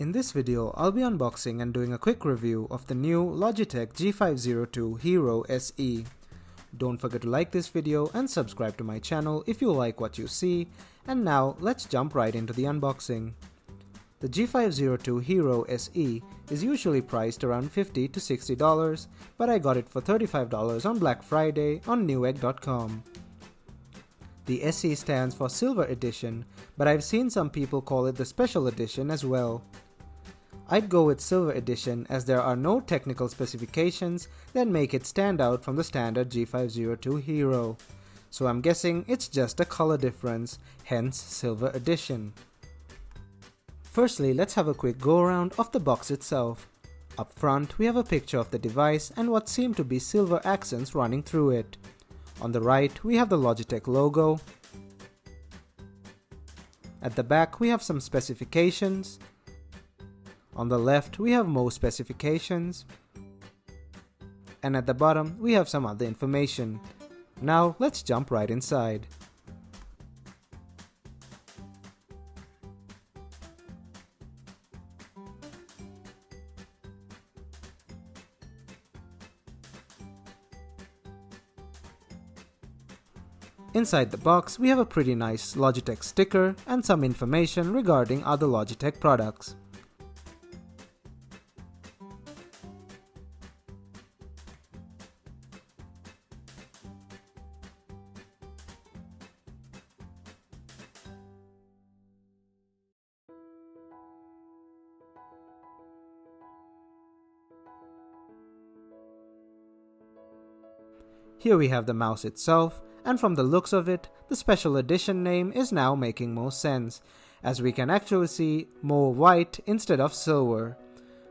In this video, I'll be unboxing and doing a quick review of the new Logitech G502 Hero SE. Don't forget to like this video and subscribe to my channel if you like what you see. And now, let's jump right into the unboxing. The G502 Hero SE is usually priced around $50 to $60, but I got it for $35 on Black Friday on newegg.com. The SE stands for Silver Edition, but I've seen some people call it the Special Edition as well. I'd go with Silver Edition as there are no technical specifications that make it stand out from the standard G502 Hero. So I'm guessing it's just a color difference, hence Silver Edition. Firstly, let's have a quick go around of the box itself. Up front, we have a picture of the device and what seem to be silver accents running through it. On the right, we have the Logitech logo. At the back, we have some specifications. On the left, we have more specifications. And at the bottom, we have some other information. Now, let's jump right inside. Inside the box, we have a pretty nice Logitech sticker and some information regarding other Logitech products. Here we have the mouse itself, and from the looks of it, the Special Edition name is now making more sense, as we can actually see more white instead of silver.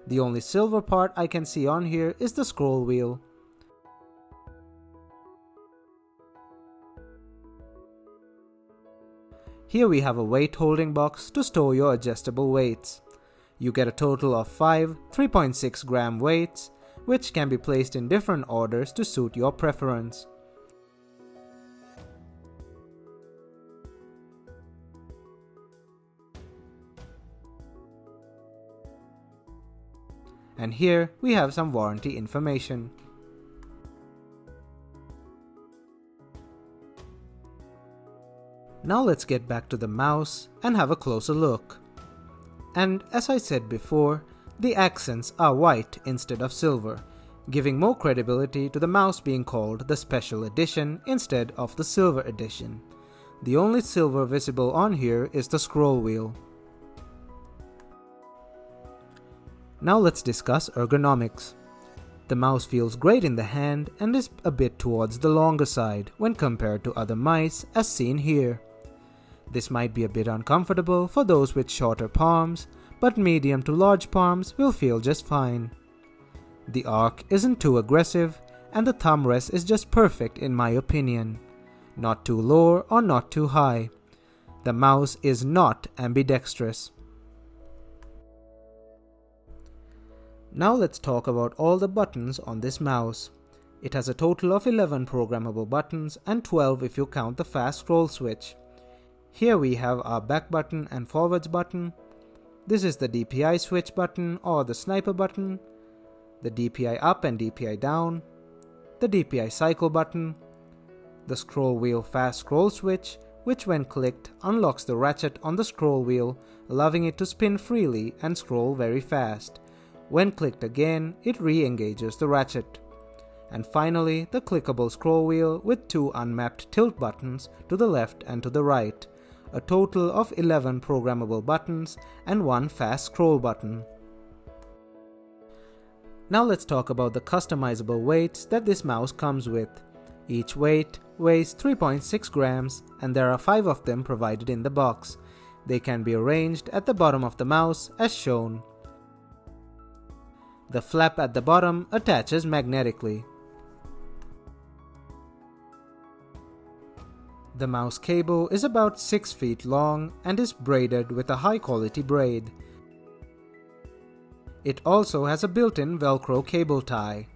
The only silver part I can see on here is the scroll wheel. Here we have a weight holding box to store your adjustable weights. You get a total of 5 3.6 gram weights, which can be placed in different orders to suit your preference. And here we have some warranty information. Now let's get back to the mouse and have a closer look. And as I said before, the accents are white instead of silver, giving more credibility to the mouse being called the Special Edition instead of the Silver Edition. The only silver visible on here is the scroll wheel. Now let's discuss ergonomics. The mouse feels great in the hand and is a bit towards the longer side when compared to other mice as seen here. This might be a bit uncomfortable for those with shorter palms, but medium to large palms will feel just fine. The arc isn't too aggressive and the thumb rest is just perfect in my opinion. Not too low or not too high. The mouse is not ambidextrous. Now let's talk about all the buttons on this mouse. It has a total of 11 programmable buttons and 12 if you count the fast scroll switch. Here we have our back button and forwards button. This is the DPI switch button or the sniper button, the DPI up and DPI down, the DPI cycle button, the scroll wheel fast scroll switch, which when clicked unlocks the ratchet on the scroll wheel, allowing it to spin freely and scroll very fast. When clicked again, it re-engages the ratchet. And finally, the clickable scroll wheel with 2 unmapped tilt buttons to the left and to the right. A total of 11 programmable buttons and 1 fast scroll button. Now let's talk about the customizable weights that this mouse comes with. Each weight weighs 3.6 grams and there are 5 of them provided in the box. They can be arranged at the bottom of the mouse as shown. The flap at the bottom attaches magnetically. The mouse cable is about 6 feet long and is braided with a high quality braid. It also has a built-in Velcro cable tie.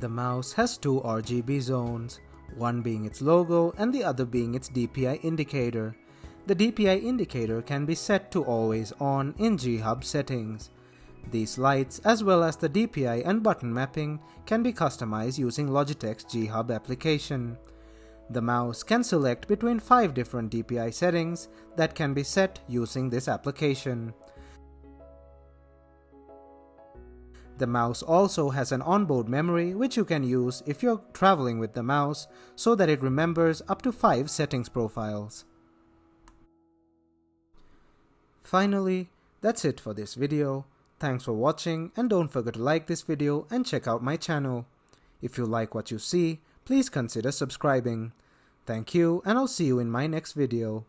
The mouse has 2 RGB zones, one being its logo and the other being its DPI indicator. the DPI indicator can be set to always on in G-Hub settings. These lights, as well as the DPI and button mapping, can be customized using Logitech's G-Hub application. The mouse can select between 5 different DPI settings that can be set using this application. The mouse also has an onboard memory which you can use if you're traveling with the mouse so that it remembers up to 5 settings profiles. Finally, that's it for this video. Thanks for watching, and don't forget to like this video and check out my channel. If you like what you see, please consider subscribing. Thank you, and I'll see you in my next video.